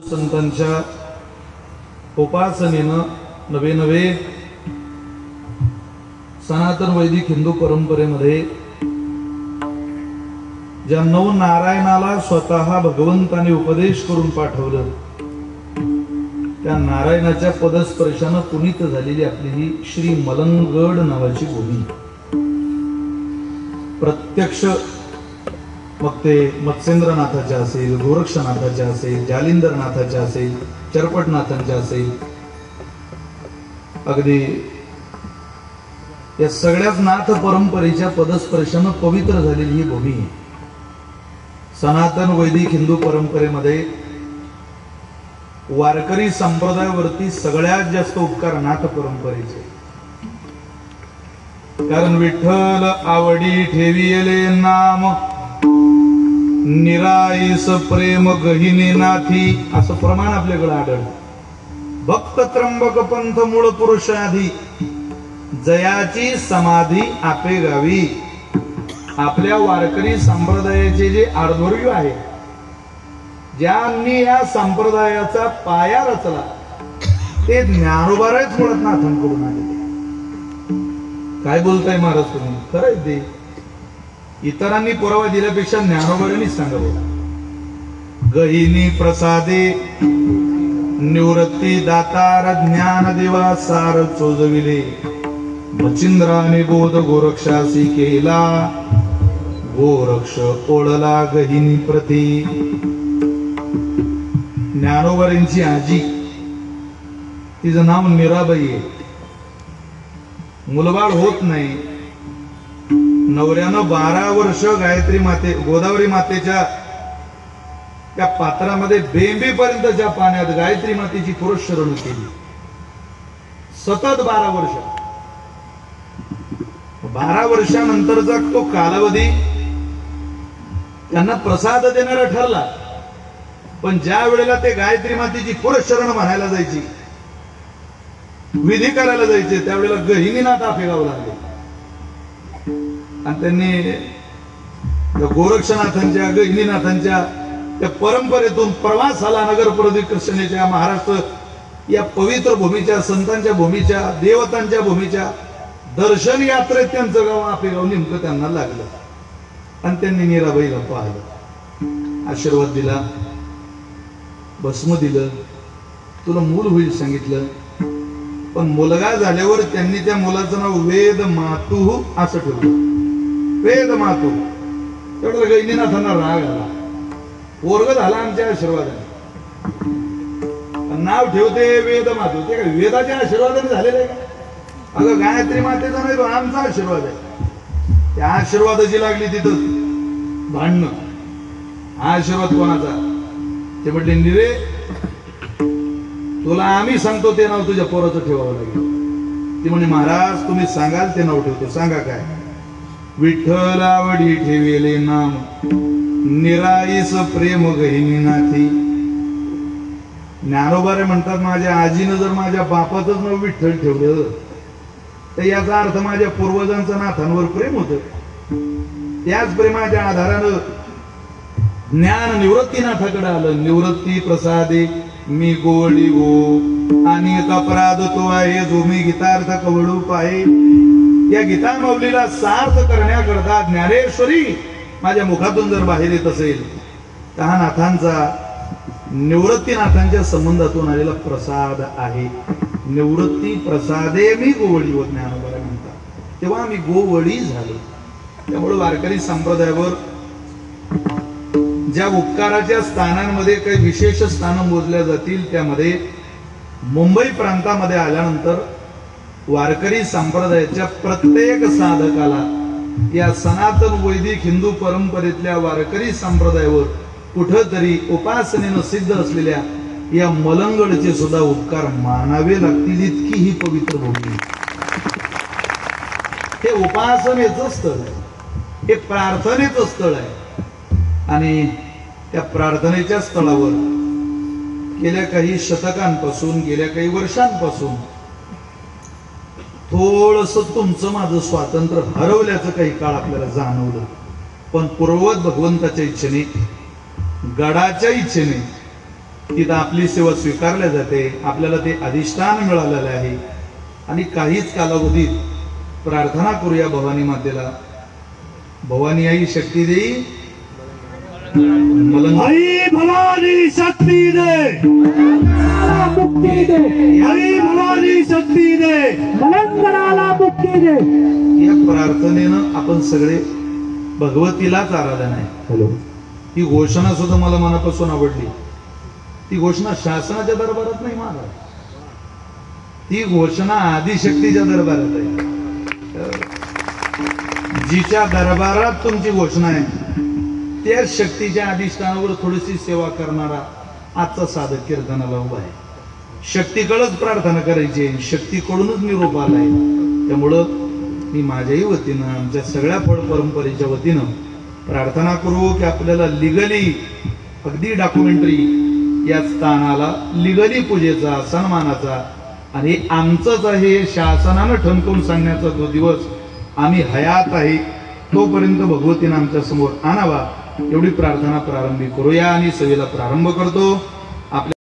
संतांच्या उपासनेनं नवे नवे सनातन वैदिक हिंदू परंपरेमध्ये ज्या नव नारायणाला स्वतः भगवंताने उपदेश करून पाठवलं त्या नारायणाच्या पदस्पर्शानं पुनीत झालेली आपली ही श्री मलंगड नावाची भूमी प्रत्यक्ष मग ते मत्स्येंद्रनाथाच्या असेल, गोरक्षनाथाच्या असेल, जालिंदरनाथाच्या असेल, चरपटनाथांच्या असेल, अगदी या सगळ्याच नाथ परंपरेच्या पदस्पर्शानं पवित्र झालेली ही भूमी आहे. सनातन वैदिक हिंदू परंपरेमध्ये वारकरी संप्रदायावरती सगळ्यात जास्त उपकार नाथ परंपरेचे. कारण विठ्ठल आवडी ठेविले नाम निराईस प्रेम गहिनी नाथी असं प्रमाण आपल्याकडे आढळलं. भक्त त्र्यंबक पंथ मूळ पुरुषाधी जयाची समाधी आपे गावी. आपल्या वारकरी संप्रदायाचे जे आडवरीव आहे, ज्यांनी या संप्रदायाचा पाया रचला ते ज्ञानोबाराच मुळात नाथांकडून आलेले. काय बोलताय महाराज तुम्ही? खरंय ते. इतरांनी पुरावा दिल्यापेक्षा ज्ञानोबारांनीच सांगावं. गहिनी प्रसादे निवृत्ती दातार ज्ञान देवा सार चोजविले. मचिंद्राने बोध गोरक्षासी केला गोरक्ष ओळला गहिनी प्रती. ज्ञानोबारांची आजी, तिचं नाव मीराबाई आहे. मुलबाळ होत नाही. नवऱ्यानं 12 वर्ष गायत्री माते गोदावरी मातेच्या त्या पात्रामध्ये बेंबीपर्यंतच्या पाण्यात गायत्री मातेची पुरस्चरण केली. सतत 12 वर्ष. 12 वर्षानंतरचा तो कालावधी त्यांना प्रसाद देणारा ठरला. पण ज्या वेळेला ते गायत्री मातेची पुरस्चरण म्हणायला जायची, विधी करायला जायचे, त्यावेळेला गहिनीनाथ आफेगाव लागले. आणि त्यांनी गोरक्षनाथांच्या गहिनीनाथांच्या त्या परंपरेतून प्रवासाला नगर प्रदक्षिणेच्या महाराष्ट्र या पवित्र भूमीच्या, संतांच्या भूमीच्या, देवतांच्या भूमीच्या दर्शन यात्रेत त्यांचं गाव आफेगाव नेमकं त्यांना लागलं. आणि त्यांनी मीराबाईला पाहिलं, आशीर्वाद दिला, भस्म दिलं, तुला मूल होईल सांगितलं. पण मुलगा झाल्यावर त्यांनी त्या मुलाचं नाव वेद मातू असं ठेवलं. वेद मातू. तेवढं गहिनीनाथांना राग आला. पोरग झाला आमच्या आशीर्वादाने, नाव ठेवते वेद मातू. ते काय वेदाच्या आशीर्वादाने झालेलं आहे का? अगं गायत्री मातेचा नाही, तो आमचा आशीर्वाद आहे. त्या आशीर्वादाची लागली तिथं भांडणं. हा आशीर्वाद कोणाचा? ते म्हटले निरे तुला आम्ही सांगतो ते नाव तुझ्या पोराचं ठेवावं लागेल. ती म्हणे महाराज तुम्ही सांगाल ते नाव ठेवतो. सांगा काय? विठ्ठल आवडी ठेविले नाम निराईस प्रेम गहिनी नाथी. ज्ञानोबारे म्हणतात माझ्या आजीनं जर माझ्या बापाचंच नाव विठ्ठल ठेवलं तर याचा अर्थ माझ्या पूर्वजांचं नाथांवर प्रेम होतं. त्याच प्रेमाच्या आधारानं ज्ञान निवृत्तीनाथाकडे आलं. निवृत्ती प्रसादे मी गोवडी गो आणि अपराध तो आहे जो मी गीतार्थ कवडू पाहे. या गीता माऊलीला सार्थ करण्याकरता ज्ञानेश्वरी माझ्या मुखातून जर बाहेर येत असेल तर हा नाथांचा, निवृत्तीनाथांच्या संबंधातून आलेला प्रसाद आहे. निवृत्ती प्रसादे मी गोवडी व ज्ञानोबा म्हणतात. तेव्हा आम्ही गोवडी झालो. त्यामुळे वारकरी संप्रदायावर ज्या उपकाराच्या स्थानांमध्ये काही विशेष स्थानं मोजल्या जातील त्यामध्ये मुंबई प्रांतामध्ये आल्यानंतर वारकरी संप्रदायाच्या प्रत्येक साधकाला या सनातन वैदिक हिंदू परंपरेतल्या वारकरी संप्रदायावर कुठंतरी उपासनेनं सिद्ध असलेल्या या मलंगडचे सुद्धा उपकार मानावे लागतील. इतकी ही पवित्र भूमी. हे उपासनेचं स्थळ आहे, हे प्रार्थनेचं स्थळ आहे. आणि त्या प्रार्थनेच्या स्थळावर गेल्या काही शतकांपासून, गेल्या काही वर्षांपासून थोडस तुमचं माझं स्वातंत्र्य हरवल्याचं काही काळ आपल्याला जाणवलं. पण पूर्ववत भगवंताच्या इच्छेने, गडाच्या इच्छेने तिथं आपली सेवा स्वीकारल्या जाते, आपल्याला ते अधिष्ठान मिळालेलं आहे. आणि काहीच कालावधीत प्रार्थना करूया भवानी मातेला. भवानी आई शक्ती देई, आई भवानी शक्ती दे, मुक्ती दे, आई भवानी शक्ती दे, मलंगराला मुक्ती दे. या प्रार्थनेनं आपण सगळे भगवतीलाच आराधना आहे. ही घोषणा सुद्धा मला मनापासून आवडली. ती घोषणा शासनाच्या दरबारात नाही महाराज, ती घोषणा आदिशक्तीच्या दरबारात आहे. जिच्या दरबारात तुमची घोषणा आहे त्या शक्तीच्या अधिष्ठानावर थोडीशी सेवा करणारा आजचा साधक कीर्तनाला उभा आहे. शक्तीकडेच प्रार्थना करायची आहे, शक्तीकडूनच निरोप आलाय. त्यामुळं मी माझ्याही वतीनं, आमच्या सगळ्या फळ परंपरेच्या वतीनं प्रार्थना करू की आपल्याला लिगली, अगदी डॉक्युमेंटरी या स्थानाला लिगली पूजेचा, सन्मानाचा आणि आमचंच आहे शासनानं ठणकवून सांगण्याचा जो दिवस आम्ही हयात आहे तोपर्यंत भगवतीनं आमच्या समोर आणावा, एवढी प्रार्थना प्रारंभी करूया. आणि सभेला प्रारंभ करतो. आपल्या